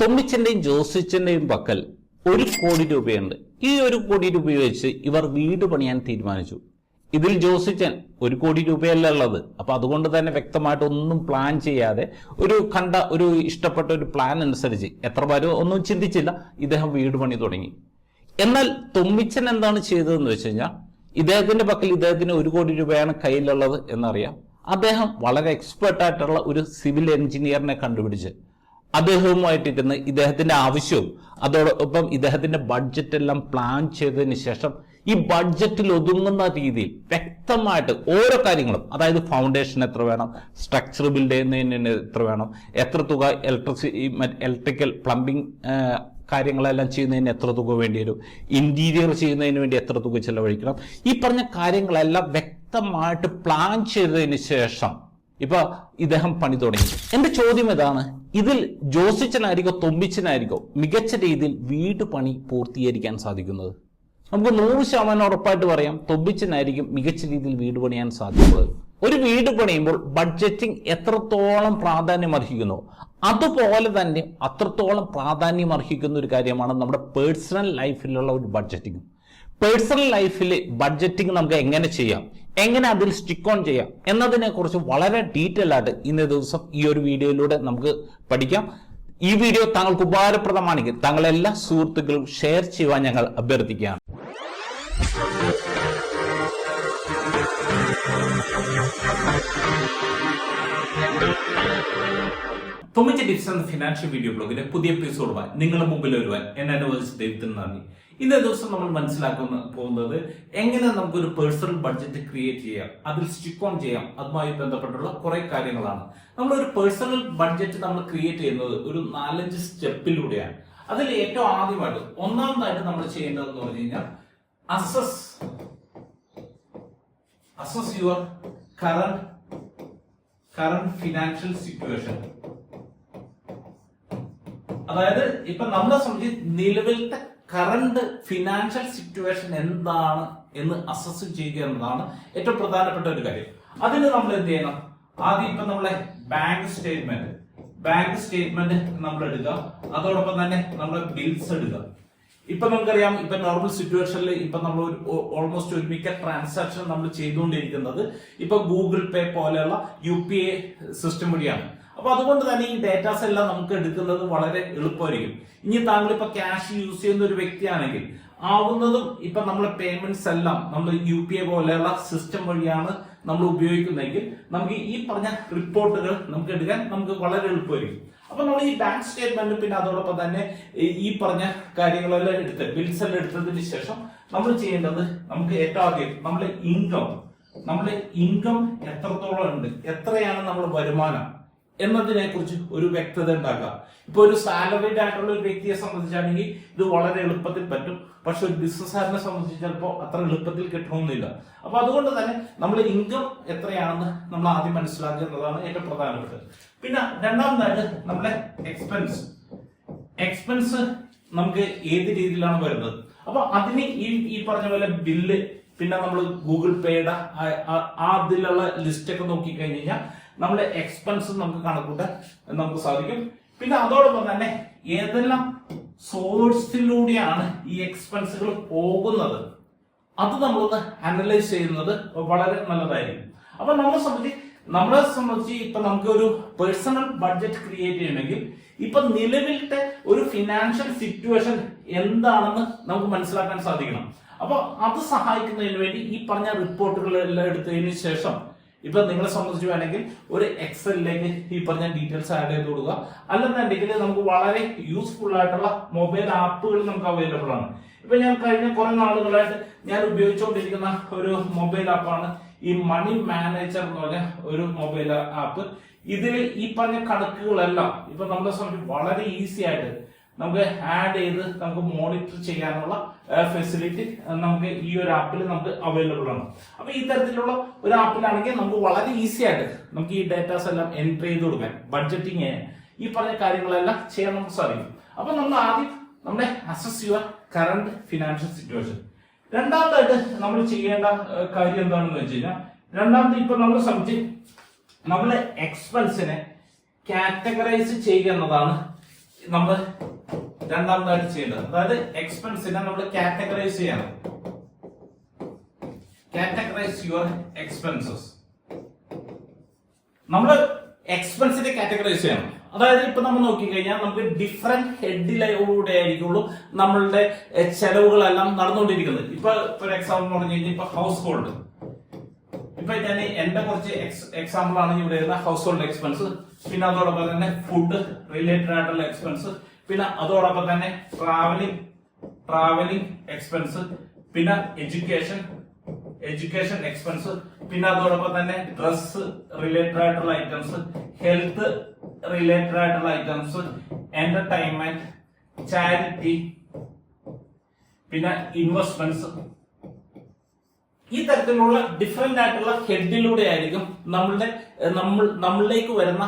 തൊമ്മിച്ചന്റെയും ജോസിച്ചന്റെയും പക്കൽ 1 കോടി രൂപയുണ്ട്. ഈ 1 കോടി രൂപ വെച്ച് ഇവർ വീട് പണിയാൻ തീരുമാനിച്ചു. ഇതിൽ ജോസിച്ചൻ 1 കോടി രൂപയല്ല ഉള്ളത്. അപ്പൊ അതുകൊണ്ട് തന്നെ വ്യക്തമായിട്ട് ഒന്നും പ്ലാൻ ചെയ്യാതെ ഒരു ഇഷ്ടപ്പെട്ട ഒരു പ്ലാൻ അനുസരിച്ച് എത്ര വരും ഒന്നും ചിന്തിച്ചില്ല, ഇദ്ദേഹം വീട് പണി തുടങ്ങി. എന്നാൽ തൊമ്മിച്ചൻ എന്താണ് ചെയ്തതെന്ന് വെച്ച് കഴിഞ്ഞാൽ, ഇദ്ദേഹത്തിന്റെ പക്കൽ ഇദ്ദേഹത്തിന് 1 കോടി രൂപയാണ് കയ്യിലുള്ളത് എന്നറിയാം. അദ്ദേഹം വളരെ എക്സ്പെർട്ടായിട്ടുള്ള ഒരു സിവിൽ എഞ്ചിനീയറിനെ കണ്ടുപിടിച്ച് അദ്ദേഹവുമായിട്ടിരുന്ന് ഇദ്ദേഹത്തിന്റെ ആവശ്യവും അതോടൊപ്പം ഇദ്ദേഹത്തിന്റെ ബഡ്ജറ്റ് എല്ലാം പ്ലാൻ ചെയ്തതിന് ശേഷം ഈ ബഡ്ജറ്റിൽ ഒതുങ്ങുന്ന രീതിയിൽ വ്യക്തമായിട്ട് ഓരോ കാര്യങ്ങളും, അതായത് ഫൗണ്ടേഷൻ എത്ര വേണം, സ്ട്രക്ചർ ബിൽഡ് ചെയ്യുന്നതിന് എത്ര വേണം, എത്ര തുക ഇലക്ട്രിക്കൽ പ്ലംബിംഗ് കാര്യങ്ങളെല്ലാം ചെയ്യുന്നതിന് എത്ര തുക വേണ്ടി വരും, ഇന്റീരിയർ ചെയ്യുന്നതിന് വേണ്ടി എത്ര തുക ചെലവഴിക്കണം, ഈ പറഞ്ഞ കാര്യങ്ങളെല്ലാം വ്യക്തമായിട്ട് പ്ലാൻ ചെയ്തതിന് ശേഷം ഇപ്പൊ ഇദ്ദേഹം പണി തുടങ്ങി. എന്റെ ചോദ്യം ഇതാണ്, ഇതിൽ ജോസിച്ചനായിരിക്കോ തൊമ്മിച്ചനായിരിക്കോ മികച്ച രീതിയിൽ വീട് പണി പൂർത്തീകരിക്കാൻ സാധിക്കുന്നത്? നമുക്ക് 100% ഉറപ്പായിട്ട് പറയാം, തൊമ്മിച്ചനായിരിക്കും മികച്ച രീതിയിൽ വീട് പണിയാൻ സാധിക്കുന്നത്. ഒരു വീട് പണിയുമ്പോൾ ബഡ്ജറ്റിംഗ് എത്രത്തോളം പ്രാധാന്യം അർഹിക്കുന്നു, അതുപോലെ തന്നെ അത്രത്തോളം പ്രാധാന്യം അർഹിക്കുന്ന ഒരു കാര്യമാണ് നമ്മുടെ പേഴ്സണൽ ലൈഫിലുള്ള ഒരു ബഡ്ജറ്റിംഗ്. പേഴ്സണൽ ലൈഫിൽ ബഡ്ജറ്റിംഗ് നമുക്ക് എങ്ങനെ ചെയ്യാം, എങ്ങനെ അതിൽ സ്റ്റിക്ക് ഓൺ ചെയ്യാം എന്നതിനെ കുറിച്ച് വളരെ ഡീറ്റെയിൽ ആയിട്ട് ഇന്നേ ദിവസം ഈ ഒരു വീഡിയോയിലൂടെ നമുക്ക് പഠിക്കാം. ഈ വീഡിയോ താങ്കൾക്ക് ഉപകാരപ്രദമാണെങ്കിൽ താങ്കളെ എല്ലാ സുഹൃത്തുക്കളും ഷെയർ ചെയ്യുവാൻ ഞങ്ങൾ അഭ്യർത്ഥിക്കുകയാണ്. തൊമ്മിച്ച ടിപ്സ് എന്ന ഫിനാൻഷ്യൽ വീഡിയോ ബ്ലോഗിന്റെ പുതിയ എപ്പിസോഡുമായി നിങ്ങളുടെ മുമ്പിൽ വരുവാൻ എന്നെ അനുവദിച്ച ദൈവത്തിന് നന്ദി. ഇന്നേ ദിവസം നമ്മൾ മനസ്സിലാക്കുന്ന പോകുന്നത് എങ്ങനെ നമുക്കൊരു പേഴ്സണൽ ബഡ്ജറ്റ് ക്രിയേറ്റ് ചെയ്യാം, അതിൽ സ്റ്റിക്ക് ഓൺ ചെയ്യാം, അതുമായി ബന്ധപ്പെട്ടുള്ള കുറെ കാര്യങ്ങളാണ്. നമ്മളൊരു പേഴ്സണൽ ബഡ്ജറ്റ് നമ്മൾ ക്രിയേറ്റ് ചെയ്യുന്നത് ഒരു 4-5 സ്റ്റെപ്പിലൂടെയാണ്. അതിൽ ഏറ്റവും ആദ്യമായിട്ട് ഒന്നാമതായിട്ട് നമ്മൾ ചെയ്യേണ്ടതെന്ന് പറഞ്ഞു കഴിഞ്ഞാൽ assess your current financial situation. അതായത് ഇപ്പൊ നമ്മളെ സംബന്ധിച്ച് നിലവിലത്തെ കറന്റ് ഫിനാൻഷ്യൽ സിറ്റുവേഷൻ എന്താണ് എന്ന് അസസ് ചെയ്യുക എന്നതാണ് ഏറ്റവും പ്രധാനപ്പെട്ട ഒരു കാര്യം. അതിന് നമ്മൾ എന്ത് ചെയ്യണം? ആദ്യം ഇപ്പൊ നമ്മളെ ബാങ്ക് സ്റ്റേറ്റ്മെന്റ് നമ്മൾ എടുക്കുക, അതോടൊപ്പം തന്നെ നമ്മുടെ ബിൽസ് എടുക്കുക. ഇപ്പൊ നമുക്കറിയാം, ഇപ്പൊ നോർമൽ സിറ്റുവേഷനിൽ ഇപ്പൊ നമ്മൾ ഓൾമോസ്റ്റ് ഒരു മിക്ക ട്രാൻസാക്ഷൻ നമ്മൾ ചെയ്തുകൊണ്ടിരിക്കുന്നത് ഇപ്പൊ ഗൂഗിൾ പേ പോലെയുള്ള UPI സിസ്റ്റം വഴിയാണ്. അപ്പൊ അതുകൊണ്ട് തന്നെ ഈ ഡേറ്റാസ് എല്ലാം നമുക്ക് എടുക്കുന്നത് വളരെ എളുപ്പമായിരിക്കും. ഇനി താങ്കൾ ഇപ്പൊ ക്യാഷ് യൂസ് ചെയ്യുന്ന ഒരു വ്യക്തിയാണെങ്കിൽ ആവുന്നതും ഇപ്പൊ നമ്മളെ പേയ്മെന്റ്സ് എല്ലാം നമ്മൾ UPI പോലെയുള്ള സിസ്റ്റം വഴിയാണ് നമ്മൾ ഉപയോഗിക്കുന്നതെങ്കിൽ നമുക്ക് ഈ പറഞ്ഞ റിപ്പോർട്ടുകൾ നമുക്ക് എടുക്കാൻ നമുക്ക് വളരെ എളുപ്പമായിരിക്കും. അപ്പൊ നമ്മൾ ഈ ബാങ്ക് സ്റ്റേറ്റ്മെന്റ് പിന്നെ അതോടൊപ്പം തന്നെ ഈ പറഞ്ഞ കാര്യങ്ങളെല്ലാം ബിൽസ് എല്ലാം എടുത്തതിന് ശേഷം നമ്മൾ ചെയ്യേണ്ടത്, നമുക്ക് ഏറ്റവും ആദ്യം നമ്മുടെ ഇൻകം എത്രത്തോളം ഉണ്ട്, എത്രയാണ് നമ്മുടെ വരുമാനം എന്നതിനെ കുറിച്ച് ഒരു വ്യക്തത ഉണ്ടാക്കുക. ഇപ്പൊ ഒരു സാലറീഡ് ആയിട്ടുള്ള ഒരു വ്യക്തിയെ സംബന്ധിച്ചാണെങ്കിൽ ഇത് വളരെ എളുപ്പത്തിൽ പറ്റും, പക്ഷെ ഒരു ബിസിനസ്സുകാരനെ സംബന്ധിച്ച് ചിലപ്പോൾ അത്ര എളുപ്പത്തിൽ കിട്ടണമെന്നില്ല. അപ്പൊ അതുകൊണ്ട് തന്നെ നമ്മൾ ഇൻകം എത്രയാണെന്ന് നമ്മൾ ആദ്യം മനസ്സിലാക്കുക എന്നതാണ് ഏറ്റവും പ്രധാനപ്പെട്ടത്. പിന്നെ രണ്ടാമതായിട്ട് നമ്മുടെ എക്സ്പെൻസ് നമുക്ക് ഏത് രീതിയിലാണ് വരുന്നത്. അപ്പൊ അതിന് ഈ പറഞ്ഞ പോലെ ബില്ല്, പിന്നെ നമ്മൾ ഗൂഗിൾ പേയുടെ അതിലുള്ള ലിസ്റ്റ് ഒക്കെ നോക്കി കഴിഞ്ഞ് കഴിഞ്ഞാൽ നമ്മുടെ എക്സ്പെൻസ് നമുക്ക് കണക്കൂട്ടാൻ നമുക്ക് സാധിക്കും. പിന്നെ അതോടൊപ്പം തന്നെ ഏതെല്ലാം സോഴ്സിലൂടെയാണ് ഈ എക്സ്പെൻസുകൾ പോകുന്നത് അത് നമ്മളൊന്ന് അനലൈസ് ചെയ്യുന്നത് വളരെ നല്ലതായിരിക്കും. അപ്പൊ നമ്മളെ സംബന്ധിച്ച് ഇപ്പൊ നമുക്ക് ഒരു പേഴ്സണൽ ബഡ്ജറ്റ് ക്രിയേറ്റ് ചെയ്യണമെങ്കിൽ ഇപ്പൊ നിലവിലത്തെ ഒരു ഫിനാൻഷ്യൽ സിറ്റുവേഷൻ എന്താണെന്ന് നമുക്ക് മനസ്സിലാക്കാൻ സാധിക്കണം. അപ്പൊ അത് സഹായിക്കുന്നതിന് വേണ്ടി ഈ പറഞ്ഞ റിപ്പോർട്ടുകളെല്ലാം എടുത്തതിന് ശേഷം ഇപ്പൊ നിങ്ങളെ സംബന്ധിച്ച് വേണമെങ്കിൽ ഒരു എക്സലിലേക്ക് ഈ പറഞ്ഞ ഡീറ്റെയിൽസ് ആഡ് ചെയ്ത് കൊടുക്കുക. അല്ലെന്നുണ്ടെങ്കിൽ നമുക്ക് വളരെ യൂസ്ഫുൾ ആയിട്ടുള്ള മൊബൈൽ ആപ്പുകൾ നമുക്ക് അവൈലബിൾ ആണ്. ഇപ്പൊ ഞാൻ കഴിഞ്ഞ കുറെ നാളുകളായിട്ട് ഞാൻ ഉപയോഗിച്ചുകൊണ്ടിരിക്കുന്ന ഒരു മൊബൈൽ ആപ്പാണ് ഈ മണി മാനേജർ എന്ന് പറഞ്ഞ ഒരു മൊബൈൽ ആപ്പ്. ഇതിൽ ഈ പറഞ്ഞ കണക്കുകളെല്ലാം ഇപ്പൊ നമ്മളെ സംബന്ധിച്ച് വളരെ ഈസി ആയിട്ട് നമുക്ക് ആഡ് ചെയ്ത് നമുക്ക് മോണിറ്റർ ചെയ്യാനുള്ള ഫെസിലിറ്റി നമുക്ക് ഈ ഒരു ആപ്പിൽ നമുക്ക് അവൈലബിൾ ആണ്. അപ്പൊ ഈ തരത്തിലുള്ള ഒരു ആപ്പിലാണെങ്കിൽ നമുക്ക് വളരെ ഈസി ആയിട്ട് നമുക്ക് ഈ ഡേറ്റാസ് എല്ലാം എൻട്രി ചെയ്ത് കൊടുക്കാൻ, ബഡ്ജറ്റിംഗ് ഈ പറഞ്ഞ കാര്യങ്ങളെല്ലാം ചെയ്യാൻ നമുക്ക് സാധിക്കും. അപ്പൊ നമ്മൾ ആദ്യം നമ്മുടെ assess your current financial situation. രണ്ടാമതായിട്ട് നമ്മൾ ചെയ്യേണ്ട കാര്യം എന്താണെന്ന് വെച്ച് കഴിഞ്ഞാൽ, രണ്ടാമത് ഇപ്പൊ നമ്മളെ സംബന്ധിച്ച് നമ്മളെ എക്സ്പെൻസിനെ കാറ്റഗറൈസ് ചെയ്യുക എന്നതാണ് നമ്മൾ രണ്ടാമതായിട്ട് ചെയ്യേണ്ടത്, അതായത് എക്സ്പെൻസിനെ നമ്മൾ കാറ്റഗറൈസ് ചെയ്യണം. Categorise your expenses. നമ്മൾ എക്സ്പെൻസിനെ കാറ്റഗറൈസ് ചെയ്യണം. അതായത് ഇപ്പൊ നമ്മൾ നോക്കിക്കഴിഞ്ഞാൽ നമുക്ക് ഡിഫറെന്റ് ഹെഡിലൂടെ ആയിരിക്കുള്ളൂ നമ്മളുടെ ചെലവുകളെല്ലാം നടന്നുകൊണ്ടിരിക്കുന്നത്. ഇപ്പൊ ഫോർ എക്സാമ്പിൾ പറഞ്ഞു കഴിഞ്ഞാൽ ഇപ്പൊ ഹൗസ് ഹോൾഡ്, ഇപ്പൊ ഞാൻ എന്റെ കുറച്ച് എക്സാമ്പിൾ ആണ് ഇവിടെ വരുന്ന ഹൗസ് ഹോൾഡ് എക്സ്പെൻസ്, പിന്നെ അതോടൊപ്പം തന്നെ ഫുഡ് റിലേറ്റഡ് ആയിട്ടുള്ള എക്സ്പെൻസ്, പിന്നെ അതോടൊപ്പം തന്നെ ട്രാവലിംഗ് എക്സ്പെൻസ്, പിന്നെ എഡ്യൂക്കേഷൻ എക്സ്പെൻസ്, പിന്നെ അതോടൊപ്പം തന്നെ ഡ്രസ് റിലേറ്റഡ് ആയിട്ടുള്ള ഐറ്റംസ്, ഹെൽത്ത് റിലേറ്റഡ് ആയിട്ടുള്ള ഐറ്റംസ്, എന്റർടൈൻമെന്റ്, ചാരിറ്റി, പിന്നെ ഇൻവെസ്റ്റ്മെന്റ്സ്. ഈ തരത്തിലുള്ള ഡിഫറെന്റ് ആയിട്ടുള്ള ഹെഡിലൂടെ ആയിരിക്കും നമ്മളിലേക്ക് വരുന്ന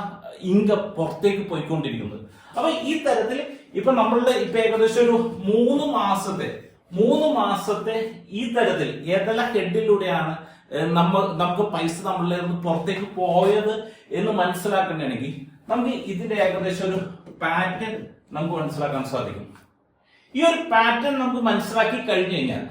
ഇൻകം പുറത്തേക്ക് പോയിക്കൊണ്ടിരിക്കുന്നത്. അപ്പൊ ഈ തരത്തിൽ ഇപ്പൊ നമ്മളുടെ ഇപ്പൊ ഏകദേശം ഒരു 3 മാസത്തെ ഈ തരത്തിൽ ഏതെല്ലാം ഹെഡിലൂടെയാണ് നമുക്ക് പൈസ നമ്മളിൽ നിന്ന് പുറത്തേക്ക് പോയത് എന്ന് മനസ്സിലാക്കണമെങ്കിൽ നമുക്ക് ഇതിന്റെ ഏകദേശം ഒരു പാറ്റേൺ നമുക്ക് മനസ്സിലാക്കാൻ സാധിക്കും. ഈ ഒരു പാറ്റേൺ നമുക്ക് മനസ്സിലാക്കി കഴിഞ്ഞു കഴിഞ്ഞാൽ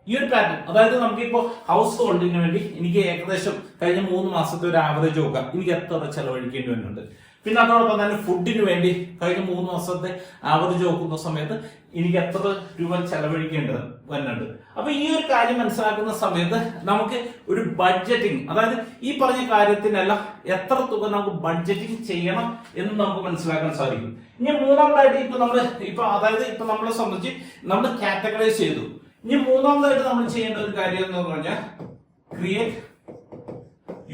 ഈ ഒരു പാറ്റേൺ, അതായത് നമുക്കിപ്പോ ഹൗസ് ഹോൾഡിന് വേണ്ടി എനിക്ക് ഏകദേശം കഴിഞ്ഞ 3 മാസത്തെ ഒരു ആവറേജ് നോക്കാം, എനിക്ക് എത്ര ചെലവഴിക്കേണ്ടി വരുന്നുണ്ട്. പിന്നെ അതോടൊപ്പം തന്നെ ഫുഡിന് വേണ്ടി കഴിഞ്ഞ 3 മാസത്തെ ആവറേജ് നോക്കുന്ന സമയത്ത് എനിക്ക് എത്ര രൂപ ചെലവഴിക്കേണ്ടത് വരുന്നുണ്ട്. അപ്പൊ ഈ ഒരു കാര്യം മനസ്സിലാക്കുന്ന സമയത്ത് നമുക്ക് ഒരു ബഡ്ജറ്റിംഗ്, അതായത് ഈ പറഞ്ഞ കാര്യത്തിനെല്ലാം എത്ര തുക നമുക്ക് ബഡ്ജറ്റിംഗ് ചെയ്യണം എന്ന് നമുക്ക് മനസ്സിലാക്കാൻ സാധിക്കും. ഇനി മൂന്നാമതായിട്ട് അതായത് ഇപ്പൊ നമ്മളെ സംബന്ധിച്ച് നമ്മൾ കാറ്റഗറൈസ് ചെയ്തു. ഇനി മൂന്നാമതായിട്ട് നമ്മൾ ചെയ്യേണ്ട ഒരു കാര്യം എന്ന് പറഞ്ഞാൽ ക്രിയേറ്റ്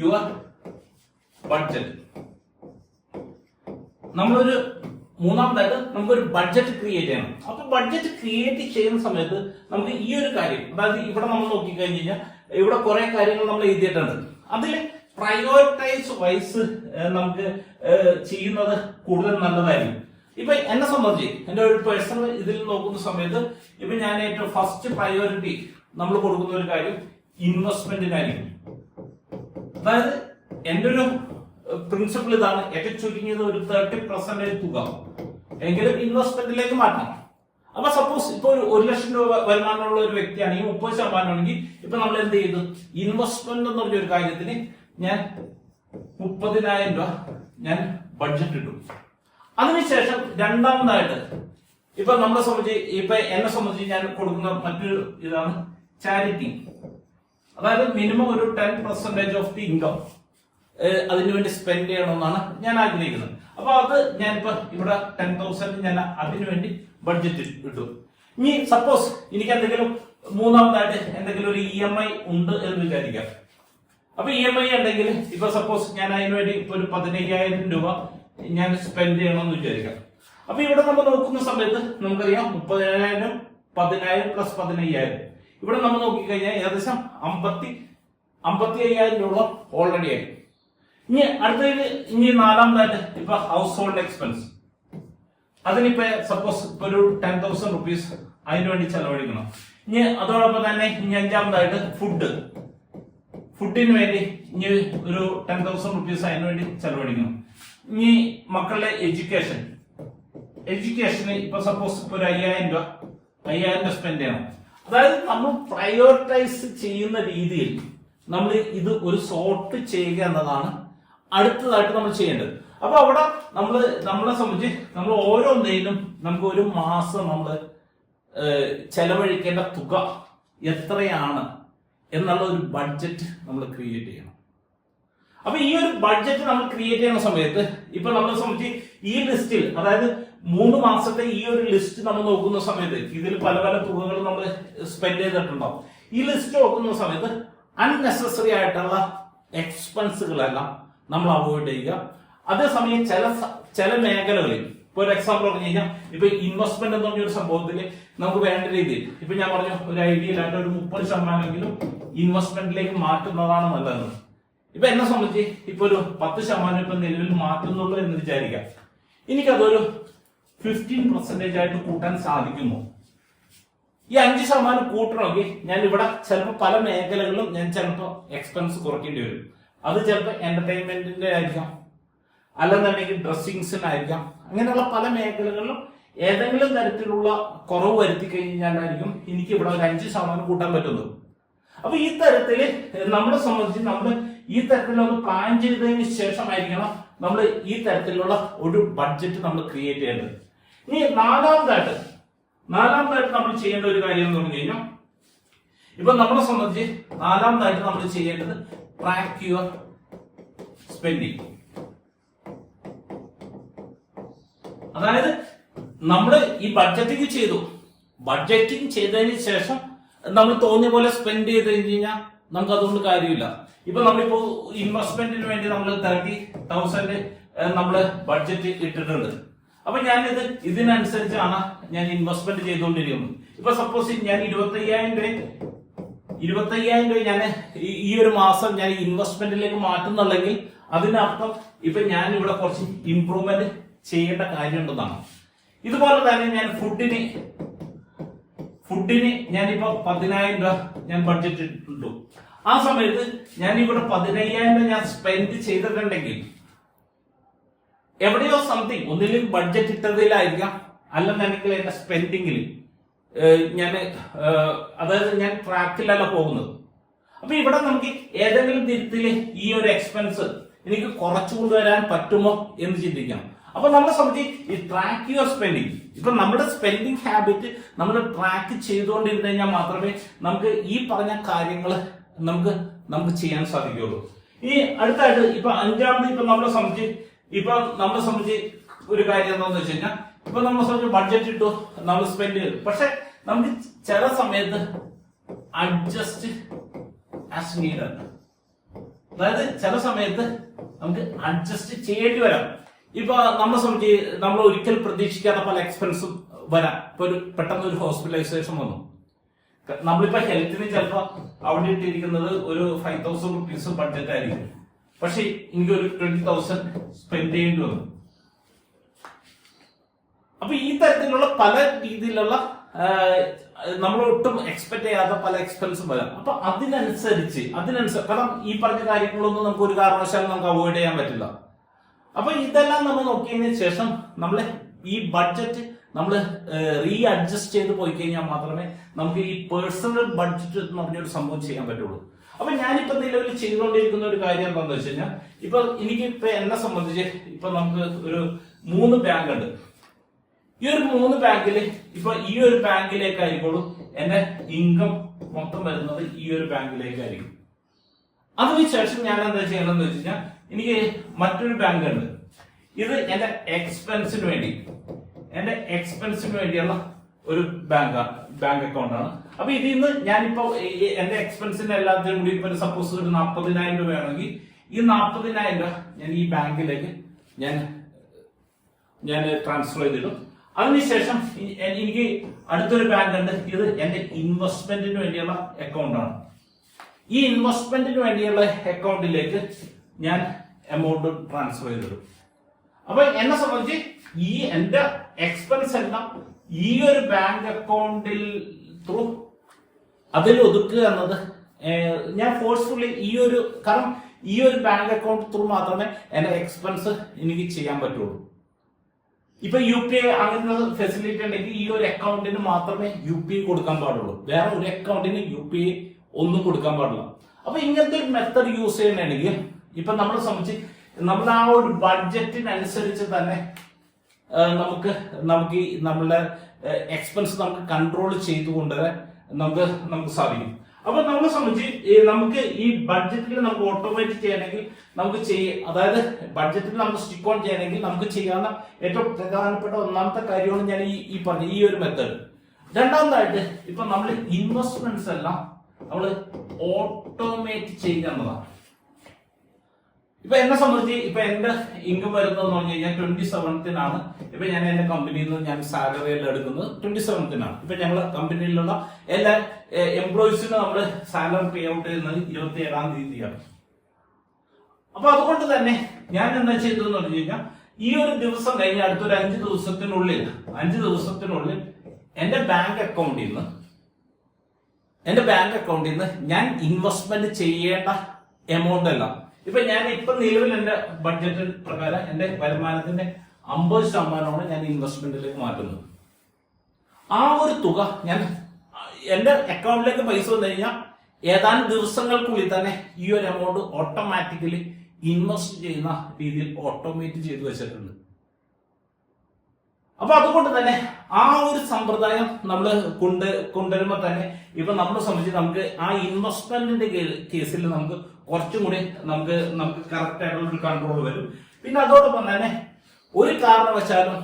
യുവർ ബഡ്ജറ്റ്. മൂന്നാമതായിട്ട് നമുക്കൊരു ബഡ്ജറ്റ് ക്രിയേറ്റ് ചെയ്യണം. അപ്പൊ ബഡ്ജറ്റ് ക്രിയേറ്റ് ചെയ്യുന്ന സമയത്ത് നമുക്ക് ഈ ഒരു കാര്യം, അതായത് ഇവിടെ നമ്മൾ നോക്കിക്കഴിഞ്ഞ് കഴിഞ്ഞാൽ ഇവിടെ കുറെ കാര്യങ്ങൾ നമ്മൾ എഴുതിയിട്ടുണ്ട്. അതിൽ പ്രയോറിറ്റൈസ് വൈസ് നമുക്ക് ചെയ്യുന്നത് കൂടുതൽ നല്ലതായിരിക്കും. ഇപ്പൊ എന്നെ സംബന്ധിച്ച് എന്റെ ഒരു പേഴ്സണൽ ഇതിൽ നോക്കുന്ന സമയത്ത് ഇപ്പൊ ഞാൻ ഏറ്റവും ഫസ്റ്റ് പ്രയോറിറ്റി നമ്മൾ കൊടുക്കുന്ന ഒരു കാര്യം ഇൻവെസ്റ്റ്മെന്റിനായിരിക്കും. അതായത് എന്റെ ഒരു പ്രിൻസിപ്പിൾ ഇതാണ്, ഏറ്റവും ചുരുങ്ങിയത് ഒരു 30% തുക എങ്കിലും ഇൻവെസ്റ്റ്മെന്റിലേക്ക് മാറ്റണം. അപ്പൊ സപ്പോസ് ഇപ്പൊ ഒരു 1 ലക്ഷം രൂപ വരുമാനമുള്ള ഒരു വ്യക്തിയാണെങ്കിൽ 30% ആണെങ്കിൽ ഇപ്പൊ നമ്മൾ എന്ത് ചെയ്തു, ഇൻവെസ്റ്റ്മെന്റ് എന്ന് പറഞ്ഞ ഒരു കാര്യത്തിന് ഞാൻ 30,000 രൂപ ഞാൻ ബഡ്ജറ്റ് ഇട്ടു. അതിനുശേഷം രണ്ടാമതായിട്ട് ഇപ്പൊ നമ്മളെ സംബന്ധിച്ച് എന്നെ സംബന്ധിച്ച് ഞാൻ കൊടുക്കുന്ന മറ്റൊരു ഇതാണ് ചാരിറ്റി. അതായത് മിനിമം ഒരു 10% ഓഫ് ദി ഇൻകം അതിനുവേണ്ടി സ്പെൻഡ് ചെയ്യണമെന്നാണ് ഞാൻ ആഗ്രഹിക്കുന്നത്. അപ്പൊ അത് ഞാനിപ്പോ ഇവിടെ 10,000 ഞാൻ അതിനുവേണ്ടി ബഡ്ജറ്റ് ഇട്ടു. ഇനി സപ്പോസ് എനിക്ക് എന്തെങ്കിലും മൂന്നാമതായിട്ട് എന്തെങ്കിലും ഒരു EMI ഉണ്ട് എന്ന് വിചാരിക്കാം. അപ്പൊ EMI ഉണ്ടെങ്കിൽ ഇപ്പൊ സപ്പോസ് ഞാൻ അതിനുവേണ്ടി ഇപ്പൊ ഒരു 15,000 രൂപ ഞാൻ സ്പെൻഡ് ചെയ്യണമെന്ന് വിചാരിക്കാം. അപ്പൊ ഇവിടെ നമ്മൾ നോക്കുന്ന സമയത്ത് നമുക്കറിയാം 30,000 10,000 പ്ലസ് 15,000 ഇവിടെ നമ്മൾ നോക്കിക്കഴിഞ്ഞാൽ ഏകദേശം 55,000 രൂപ ഓൾറെഡി ആയി. ഇനി നാലാമതായിട്ട് ഇപ്പൊ ഹൗസ് ഹോൾഡ് എക്സ്പെൻസ്, അതിനിപ്പോ സപ്പോസ് ഇപ്പൊ ഒരു 10,000 റുപ്പീസ് അതിനുവേണ്ടി ചെലവഴിക്കണം. ഇനി അതോടൊപ്പം തന്നെ ഇനി അഞ്ചാമതായിട്ട് ഫുഡിന് വേണ്ടി ഇനി ഒരു 10,000 റുപ്പീസ് അതിനുവേണ്ടി ചെലവഴിക്കണം. ഇനി മക്കളുടെ എഡ്യൂക്കേഷന് ഇപ്പൊ സപ്പോസ് ഇപ്പൊ ഒരു 5,000 രൂപ സ്പെൻഡ് ചെയ്യണം. അതായത് നമ്മൾ പ്രയോറിറ്റൈസ് ചെയ്യുന്ന രീതിയിൽ നമ്മൾ ഇത് ഒരു സോർട്ട് ചെയ്യുക എന്നതാണ് അടുത്തതായിട്ട് നമ്മൾ ചെയ്യേണ്ടത്. അപ്പൊ അവിടെ നമ്മളെ സംബന്ധിച്ച് നമ്മൾ ഓരോന്നിനും നമുക്ക് ഒരു മാസം നമ്മൾ ചെലവഴിക്കേണ്ട തുക എത്രയാണ് എന്നുള്ള ഒരു ബഡ്ജറ്റ് നമ്മൾ ക്രിയേറ്റ് ചെയ്യണം. അപ്പൊ ഈ ഒരു ബഡ്ജറ്റ് നമ്മൾ ക്രിയേറ്റ് ചെയ്യുന്ന സമയത്ത് ഇപ്പൊ നമ്മളെ സംബന്ധിച്ച് ഈ ലിസ്റ്റിൽ, അതായത് 3 മാസത്തെ ഈ ഒരു ലിസ്റ്റ് നമ്മൾ നോക്കുന്ന സമയത്ത് ഇതിൽ പല പല തുകകൾ നമ്മൾ സ്പെൻഡ് ചെയ്തിട്ടുണ്ടാവും. ഈ ലിസ്റ്റ് നോക്കുന്ന സമയത്ത് അൺനെസസറി ആയിട്ടുള്ള എക്സ്പെൻസുകളെല്ലാം നമ്മൾ അവോയ്ഡ് ചെയ്യുക. അതേസമയം ചില മേഖലകളിൽ ഇപ്പൊ ഒരു എക്സാമ്പിൾ പറഞ്ഞു കഴിഞ്ഞാൽ ഇപ്പൊ ഇൻവെസ്റ്റ്മെന്റ് എന്ന് പറഞ്ഞ ഒരു സംഭവത്തിൽ നമുക്ക് വേണ്ട രീതിയിൽ ഇപ്പൊ ഞാൻ പറഞ്ഞു ഒരു ഐഡിയയിലായിട്ട് ഒരു 30% ഇൻവെസ്റ്റ്മെന്റിലേക്ക് മാറ്റുന്നതാണ് നല്ലത്. ഇപ്പൊ എന്നെ സംബന്ധിച്ച് ഇപ്പൊ ഒരു 10% ഇപ്പൊ നിലവിൽ മാറ്റുന്നുള്ളൂ എന്ന് വിചാരിക്കാം. എനിക്കതൊരു 15% ആയിട്ട് കൂട്ടാൻ സാധിക്കുമോ? ഈ 5% കൂട്ടണമെങ്കിൽ ഞാൻ ഇവിടെ ചിലപ്പോൾ പല മേഖലകളിലും ഞാൻ ചിലപ്പോൾ എക്സ്പെൻസ് കുറയ്ക്കേണ്ടി വരും. അത് ചിലപ്പോൾ എന്റർടൈൻമെന്റിന്റെ ആയിരിക്കാം, അല്ലെന്നുണ്ടെങ്കിൽ ഡ്രസ്സിങ്സിനായിരിക്കാം. അങ്ങനെയുള്ള പല മേഖലകളിലും ഏതെങ്കിലും തരത്തിലുള്ള കുറവ് വരുത്തി കഴിഞ്ഞാലായിരിക്കും എനിക്ക് ഇവിടെ ഒരു 5% കൂട്ടാൻ പറ്റുന്നത്. അപ്പൊ ഈ തരത്തില് നമ്മളെ സംബന്ധിച്ച് നമ്മൾ ഈ തരത്തിലൊന്ന് പ്ലാൻ ചെയ്തതിന് ശേഷമായിരിക്കണം നമ്മൾ ഈ തരത്തിലുള്ള ഒരു ബഡ്ജറ്റ് നമ്മൾ ക്രിയേറ്റ് ചെയ്യേണ്ടത്. ഇനി നാലാമതായിട്ട് നമ്മൾ ചെയ്യേണ്ട ഒരു കാര്യം എന്ന് പറഞ്ഞു കഴിഞ്ഞാൽ, ഇപ്പൊ നമ്മളെ സംബന്ധിച്ച് നാലാമതായിട്ട് നമ്മൾ ചെയ്യേണ്ടത് ട്രാക്ക് യുവർ സ്പെൻഡിങ്. അതായത് നമ്മൾ ഈ ബഡ്ജറ്റിംഗ് ചെയ്തതിന് ശേഷം നമ്മൾ തോന്നിയ പോലെ സ്പെൻഡ് ചെയ്ത് കഴിഞ്ഞാൽ നമുക്ക് അതുകൊണ്ട് കാര്യമില്ല. ഇപ്പൊ നമ്മളിപ്പോ ഇൻവെസ്റ്റ്മെന്റിന് വേണ്ടി നമ്മൾ 30,000 നമ്മൾ ബഡ്ജറ്റ് ഇട്ടിട്ടുണ്ട്. അപ്പൊ ഞാനിത് ഇതിനനുസരിച്ചാണ് ഞാൻ ഇൻവെസ്റ്റ്മെന്റ് ചെയ്തുകൊണ്ടിരിക്കുന്നത്. ഇപ്പൊ സപ്പോസ് ഞാൻ 25,000 രൂപ ഞാൻ ഈ ഒരു മാസം ഞാൻ ഇൻവെസ്റ്റ്മെന്റിലേക്ക് മാറ്റുന്നുണ്ടെങ്കിൽ അതിനർത്ഥം ഇപ്പൊ ഞാൻ ഇവിടെ കുറച്ച് ഇംപ്രൂവ്മെന്റ് ചെയ്യേണ്ട കാര്യമുണ്ടെന്നാണ്. ഇതുപോലെ തന്നെ ഞാൻ ഫുഡിന് ഞാനിപ്പോ 10,000 രൂപ ഞാൻ ബഡ്ജറ്റ് ഇട്ടു. ആ സമയത്ത് ഞാൻ ഇവിടെ 15,000 രൂപ ഞാൻ സ്പെൻഡ് ചെയ്തിട്ടുണ്ടെങ്കിൽ എവിടെയോ സംതിങ് ഒന്നിലും ബഡ്ജറ്റ് ഇട്ടതിലായിരിക്കാം, അല്ലെന്നുണ്ടെങ്കിൽ എന്റെ സ്പെൻഡിങ്ങിൽ അതായത് ഞാൻ ട്രാക്കിലല്ല പോകുന്നത്. അപ്പൊ ഇവിടെ നമുക്ക് ഏതെങ്കിലും തരത്തില് ഈ ഒരു എക്സ്പെൻസ് എനിക്ക് കുറച്ചു കൊണ്ടുവരാൻ പറ്റുമോ എന്ന് ചിന്തിക്കണം. അപ്പൊ നമ്മളെ സംബന്ധിച്ച് ഈ ട്രാക്ക് യുവർ സ്പെൻഡിങ്, ഇപ്പൊ നമ്മുടെ സ്പെൻഡിങ് ഹാബിറ്റ് നമ്മൾ ട്രാക്ക് ചെയ്തുകൊണ്ടിരുന്നു കഴിഞ്ഞാൽ മാത്രമേ നമുക്ക് ഈ പറഞ്ഞ കാര്യങ്ങൾ നമുക്ക് ചെയ്യാൻ സാധിക്കുകയുള്ളൂ. ഈ അടുത്തായിട്ട് ഇപ്പൊ അഞ്ചാമത് ഇപ്പൊ നമ്മളെ സംബന്ധിച്ച് ഒരു കാര്യം എന്താണെന്ന് വെച്ച് കഴിഞ്ഞാൽ, ഇപ്പൊ നമ്മളെ സംബന്ധിച്ച് ബഡ്ജറ്റ് ഇട്ടു, നമ്മൾ സ്പെൻഡ് ചെയ്തു. പക്ഷെ നമുക്ക് ചില സമയത്ത് അഡ്ജസ്റ്റ് ആസ് നീഡഡ്, അതായത് ചില സമയത്ത് നമുക്ക് അഡ്ജസ്റ്റ് ചെയ്യേണ്ടി വരാം. ഇപ്പൊ നമ്മളെ സംബന്ധിച്ച് നമ്മൾ ഒരിക്കൽ പ്രതീക്ഷിക്കാത്ത പല എക്സ്പെൻസും വരാം. ഇപ്പൊ പെട്ടെന്ന് ഒരു ഹോസ്പിറ്റലൈസേഷൻ വന്നു. നമ്മളിപ്പോ ഹെൽത്തിന് ചിലപ്പോ അവിടെ ഇട്ടിരിക്കുന്നത് ഒരു 5,000 റുപ്പീസ് ബഡ്ജറ്റ് ആയിരിക്കും. പക്ഷെ എനിക്ക് ഒരു 20,000 സ്പെൻഡ് ചെയ്യേണ്ടി വന്നു. അപ്പൊ ഈ തരത്തിലുള്ള പല രീതിയിലുള്ള നമ്മൾ ഒട്ടും എക്സ്പെക്ട് ചെയ്യാത്ത പല എക്സ്പെൻസും വരാം. അപ്പൊ അതിനനുസരിച്ച് കാരണം ഈ പറഞ്ഞ കാര്യങ്ങളൊന്നും നമുക്ക് ഒരു കാരണവശാലും നമുക്ക് അവോയ്ഡ് ചെയ്യാൻ പറ്റില്ല. അപ്പൊ ഇതെല്ലാം നമ്മൾ നോക്കിയതിന് ശേഷം നമ്മൾ ഈ ബഡ്ജറ്റ് നമ്മൾ റീ അഡ്ജസ്റ്റ് ചെയ്ത് പോയി കഴിഞ്ഞാൽ മാത്രമേ നമുക്ക് ഈ പേഴ്സണൽ ബഡ്ജറ്റ് എന്ന് പറഞ്ഞൊരു സംഭവം ചെയ്യാൻ പറ്റുള്ളൂ. അപ്പൊ ഞാനിപ്പോ നിലവിൽ ചെയ്തുകൊണ്ടിരിക്കുന്ന ഒരു കാര്യം എന്താണെന്ന് വെച്ച് കഴിഞ്ഞാൽ, ഇപ്പൊ എനിക്കിപ്പോ എന്നെ സംബന്ധിച്ച് ഇപ്പൊ നമുക്ക് ഒരു 3 ബാങ്ക് ഉണ്ട്. ഈ ഒരു 3 ബാങ്കിൽ ഇപ്പൊ ഈ ഒരു ബാങ്കിലേക്കായിരിക്കുള്ളൂ എന്റെ ഇൻകം മൊത്തം വരുന്നത് ഈ ഒരു ബാങ്കിലേക്കായിരിക്കും. അതിനുശേഷം ഞാൻ എന്താ ചെയ്യണമെന്ന് വെച്ച് കഴിഞ്ഞാൽ, എനിക്ക് മറ്റൊരു ബാങ്ക് ഉണ്ട്. ഇത് എന്റെ എക്സ്പെൻസിന് വേണ്ടിയുള്ള ഒരു ബാങ്ക് അക്കൗണ്ട് ആണ്. അപ്പൊ ഇതിൽ നിന്ന് ഞാനിപ്പോ എന്റെ എക്സ്പെൻസിന് എല്ലാത്തിനും കൂടി ഇപ്പൊ സപ്പോസ് ഒരു 40,000 രൂപ വേണമെങ്കിൽ ഈ 40,000 രൂപ ഞാൻ ഈ ബാങ്കിലേക്ക് ഞാൻ ട്രാൻസ്ഫർ ചെയ്തിടും. അതിനുശേഷം എനിക്ക് അടുത്തൊരു ബാങ്ക് ഉണ്ട്. ഇത് എന്റെ ഇൻവെസ്റ്റ്മെന്റിന് വേണ്ടിയുള്ള അക്കൗണ്ടാണ്. ഈ ഇൻവെസ്റ്റ്മെന്റിന് വേണ്ടിയുള്ള അക്കൗണ്ടിലേക്ക് ഞാൻ എമൗണ്ട് ട്രാൻസ്ഫർ ചെയ്തിടും. അപ്പൊ എന്നെ സംബന്ധിച്ച് ഈ എന്റെ എക്സ്പെൻസ് എല്ലാം ഈ ഒരു ബാങ്ക് അക്കൗണ്ടിൽ ത്രൂ അതിൽ ഒതുക്കുക എന്നത് ഞാൻ ഫോഴ്സ്ഫുള്ളി കാരണം ഈ ഒരു ബാങ്ക് അക്കൗണ്ട് ത്രൂ മാത്രമേ എന്റെ എക്സ്പെൻസ് എനിക്ക് ചെയ്യാൻ പറ്റുള്ളൂ. ഇപ്പൊ UPI അങ്ങനെ ഫെസിലിറ്റി ഉണ്ടെങ്കിൽ ഈ ഒരു അക്കൗണ്ടിന് മാത്രമേ UPI കൊടുക്കാൻ പാടുള്ളൂ. വേറെ ഒരു അക്കൗണ്ടിന് UPI ഒന്നും കൊടുക്കാൻ പാടില്ല. അപ്പൊ ഇങ്ങനത്തെ ഒരു മെത്തഡ് യൂസ് ചെയ്യണമെങ്കിൽ ഇപ്പൊ നമ്മളെ സംബന്ധിച്ച് നമ്മൾ ആ ഒരു ബഡ്ജറ്റിനനുസരിച്ച് തന്നെ നമുക്ക് നമ്മളുടെ എക്സ്പെൻസ് നമുക്ക് കൺട്രോൾ ചെയ്തുകൊണ്ടുവരാൻ നമുക്ക് സാധിക്കും. അപ്പൊ നമ്മളെ സംബന്ധിച്ച് നമുക്ക് ഈ ബഡ്ജറ്റിൽ നമുക്ക് ഓട്ടോമേറ്റ് ചെയ്യണമെങ്കിൽ അതായത് ബഡ്ജറ്റിൽ നമുക്ക് സ്റ്റിക്ക് ഓൺ ചെയ്യണമെങ്കിൽ നമുക്ക് ചെയ്യാവുന്ന ഏറ്റവും പ്രധാനപ്പെട്ട ഒന്നാമത്തെ കാര്യമാണ് ഞാൻ ഈ പറഞ്ഞ ഈ ഒരു മെത്തേഡ്. രണ്ടാമതായിട്ട് ഇപ്പൊ നമ്മൾ ഇൻവെസ്റ്റ്മെന്റ്സ് എല്ലാം നമ്മൾ ഓട്ടോമേറ്റ് ചെയ്യുക എന്നതാണ്. ഇപ്പൊ എന്നെ സംബന്ധിച്ച് ഇപ്പൊ എന്റെ ഇൻകം വരുന്നതെന്ന് പറഞ്ഞു കഴിഞ്ഞാൽ 27th ഇപ്പൊ ഞാൻ എന്റെ കമ്പനിയിൽ നിന്ന് ഞാൻ സാലറി എല്ലാം എടുക്കുന്നത് 27th ഇപ്പൊ ഞങ്ങള് കമ്പനിയിലുള്ള എല്ലാ എംപ്ലോയീസിനും നമ്മൾ സാലറി പേ ഔട്ട് ചെയ്യുന്നത് 27ാം തീയതിയാണ്. അപ്പൊ അതുകൊണ്ട് തന്നെ ഞാൻ എന്താ ചെയ്തതെന്ന് പറഞ്ഞു കഴിഞ്ഞാൽ, ഈ ഒരു ദിവസം കഴിഞ്ഞ് അടുത്തൊരു 5 ദിവസത്തിനുള്ളിൽ എന്റെ ബാങ്ക് അക്കൗണ്ടിൽ നിന്ന് ഞാൻ ഇൻവെസ്റ്റ്മെന്റ് ചെയ്യേണ്ട എമൗണ്ട് എല്ലാം ഇപ്പൊ ഞാൻ ഇപ്പൊ നിലവിൽ എന്റെ ബഡ്ജറ്റ് പ്രകാരം എന്റെ വരുമാനത്തിന്റെ 50% ഞാൻ ഇൻവെസ്റ്റ്മെന്റിലേക്ക് മാറ്റുന്നത്. ആ ഒരു തുക ഞാൻ എന്റെ അക്കൗണ്ടിലേക്ക് പൈസ വന്നു കഴിഞ്ഞാൽ ഏതാനും ദിവസങ്ങൾക്കുള്ളിൽ തന്നെ ഈ ഒരു എമൗണ്ട് ഓട്ടോമാറ്റിക്കലി ഇൻവെസ്റ്റ് ചെയ്യുന്ന രീതിയിൽ ഓട്ടോമേറ്റ് ചെയ്തു വെച്ചിട്ടുണ്ട്. അപ്പൊ അതുകൊണ്ട് തന്നെ ആ ഒരു സമ്പ്രദായം നമ്മൾ കൊണ്ടുവരുമ്പോൾ തന്നെ ഇപ്പൊ നമ്മളെ സംബന്ധിച്ച് നമുക്ക് ആ ഇൻവെസ്റ്റ്മെന്റിന്റെ കേസിൽ നമുക്ക് കുറച്ചും കൂടി നമുക്ക് കറക്റ്റ് ആയിട്ടുള്ള ഒരു കൺട്രോൾ വരും. പിന്നെ അതോടൊപ്പം തന്നെ ഒരു കാരണവശാലും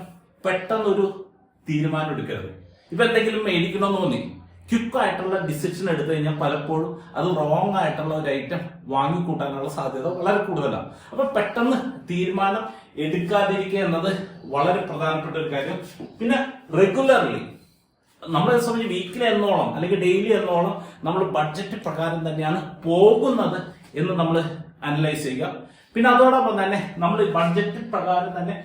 പെട്ടെന്നൊരു തീരുമാനം എടുക്കരുത്. ഇപ്പൊ എന്തെങ്കിലും മേടിക്കണമെന്ന് തോന്നി ക്വിക്കായിട്ടുള്ള ഡിസിഷൻ എടുത്തു കഴിഞ്ഞാൽ പലപ്പോഴും അത് റോങ് ആയിട്ടുള്ള ഒരു ഐറ്റം വാങ്ങിക്കൂട്ടാനുള്ള സാധ്യത വളരെ കൂടുതലാണ്. അപ്പൊ പെട്ടെന്ന് തീരുമാനം എടുക്കാതിരിക്കുക എന്നത് വളരെ പ്രധാനപ്പെട്ട ഒരു കാര്യം. പിന്നെ റെഗുലർലി നമ്മളെ സംബന്ധിച്ച് വീക്കിലി എന്നോളം അല്ലെങ്കിൽ ഡെയിലി എന്നോളം നമ്മൾ ബഡ്ജറ്റ് പ്രകാരം തന്നെയാണ് പോകുന്നത് എന്ന് നമ്മൾ അനലൈസ് ചെയ്യുക. പിന്നെ അതോടൊപ്പം തന്നെ നമ്മൾ ബഡ്ജറ്റ് പ്രകാരം തന്നെ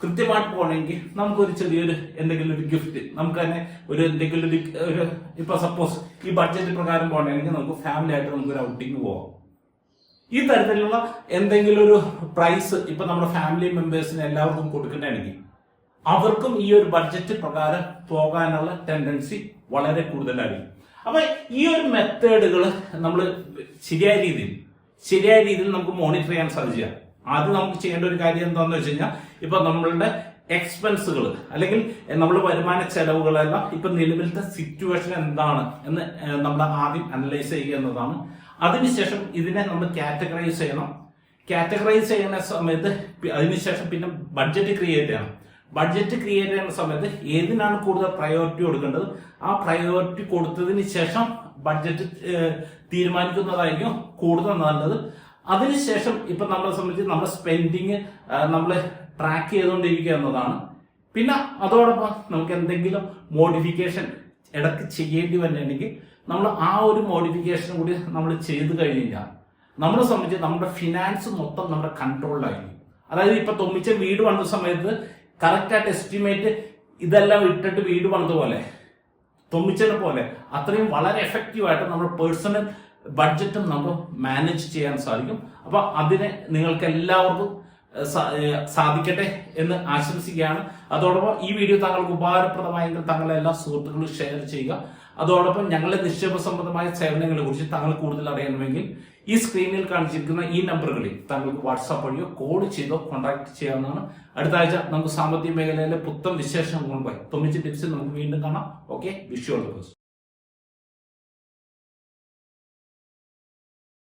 കൃത്യമായിട്ട് പോകണമെങ്കിൽ നമുക്കൊരു ചെറിയൊരു എന്തെങ്കിലും ഒരു ഗിഫ്റ്റ് നമുക്ക് തന്നെ ഒരു എന്തെങ്കിലും ഒരു ഇപ്പൊ സപ്പോസ് ഈ ബഡ്ജറ്റ് പ്രകാരം പോകണമെങ്കിൽ നമുക്ക് ഫാമിലി ആയിട്ട് നമുക്കൊരു ഔട്ടിങ് പോകാം. ഈ തരത്തിലുള്ള എന്തെങ്കിലും ഒരു പ്രൈസ് ഇപ്പൊ നമ്മുടെ ഫാമിലി മെമ്പേഴ്സിന് എല്ലാവർക്കും കൊടുക്കേണ്ടതാണെങ്കിൽ അവർക്കും ഈ ഒരു ബഡ്ജറ്റ് പ്രകാരം പോകാനുള്ള ടെൻഡൻസി വളരെ കൂടുതലായിരിക്കും. അപ്പൊ ഈ ഒരു മെത്തേഡുകൾ നമ്മൾ ശരിയായ രീതിയിൽ നമുക്ക് മോണിറ്റർ ചെയ്യാൻ സാധിക്കുക. ആദ്യം നമുക്ക് ചെയ്യേണ്ട ഒരു കാര്യം എന്താണെന്ന് വെച്ച് കഴിഞ്ഞാൽ ഇപ്പൊ നമ്മളുടെ എക്സ്പെൻസുകൾ അല്ലെങ്കിൽ നമ്മുടെ വരുമാന ചെലവുകളെല്ലാം ഇപ്പൊ നിലവിലത്തെ സിറ്റുവേഷൻ എന്താണ് എന്ന് നമ്മൾ ആദ്യം അനലൈസ് ചെയ്യുക എന്നതാണ്. അതിനുശേഷം ഇതിനെ നമ്മൾ കാറ്റഗറൈസ് ചെയ്യണം. കാറ്റഗറൈസ് ചെയ്യുന്ന സമയത്ത് അതിനുശേഷം പിന്നെ ബഡ്ജറ്റ് ക്രിയേറ്റ് ചെയ്യണം. ബഡ്ജറ്റ് ക്രിയേറ്റ് ചെയ്യുന്ന സമയത്ത് ഏതിനാണ് കൂടുതൽ പ്രയോറിറ്റി കൊടുക്കേണ്ടത് ആ പ്രയോറിറ്റി കൊടുത്തതിന് ശേഷം ബഡ്ജറ്റ് തീരുമാനിക്കുന്നതായിരിക്കും കൂടുതൽ നല്ലത്. അതിനുശേഷം ഇപ്പൊ നമ്മളെ സംബന്ധിച്ച് നമ്മുടെ സ്പെൻഡിങ് നമ്മൾ ട്രാക്ക് ചെയ്തുകൊണ്ടിരിക്കുക എന്നതാണ്. പിന്നെ അതോടൊപ്പം നമുക്ക് എന്തെങ്കിലും മോഡിഫിക്കേഷൻ ഇടയ്ക്ക് ചെയ്യേണ്ടി വന്നിട്ടുണ്ടെങ്കിൽ നമ്മൾ ആ ഒരു മോഡിഫിക്കേഷൻ കൂടി നമ്മൾ ചെയ്തു കഴിഞ്ഞാൽ നമ്മളെ സംബന്ധിച്ച് നമ്മുടെ ഫിനാൻസ് മൊത്തം നമ്മുടെ കൺട്രോളിലായിരിക്കും. അതായത് ഇപ്പൊ തൊമ്മിച്ച വീട് പണിത സമയത്ത് കറക്റ്റായിട്ട് എസ്റ്റിമേറ്റ് ഇതെല്ലാം ഇട്ടിട്ട് വീട് പണിതുപോലെ തൊമ്മിച്ചതിനെ പോലെ അത്രയും വളരെ എഫക്റ്റീവായിട്ട് നമ്മുടെ പേഴ്സണൽ ബഡ്ജറ്റും നമ്മൾ മാനേജ് ചെയ്യാൻ സാധിക്കും. അപ്പൊ അതിന് നിങ്ങൾക്ക് എല്ലാവർക്കും സാധിക്കട്ടെ എന്ന് ആശംസിക്കുകയാണ്. അതോടൊപ്പം ഈ വീഡിയോ താങ്കൾക്ക് ഉപകാരപ്രദമായെങ്കിൽ താങ്കളുടെ എല്ലാ സുഹൃത്തുക്കളും ഷെയർ ചെയ്യുക. അതോടൊപ്പം ഞങ്ങളുടെ നിക്ഷേപ സംബന്ധമായ സേവനങ്ങളെ കുറിച്ച് താങ്കൾ കൂടുതൽ അറിയണമെങ്കിൽ ഈ സ്ക്രീനിൽ കാണിച്ചിരിക്കുന്ന ഈ നമ്പറുകളിൽ താങ്കൾക്ക് വാട്സാപ്പ് വഴിയോ കോൾ ചെയ്തോ കോൺടാക്ട് ചെയ്യാവുന്നതാണ്. അടുത്ത ആഴ്ച നമുക്ക് സാമ്പത്തിക മേഖലയിലെ പുത്തൻ വിശേഷങ്ങളുമായി തൊമ്മിച്ച് ടിപ്സിൽ നമുക്ക് വീണ്ടും കാണാം. Okay, wish you all the best.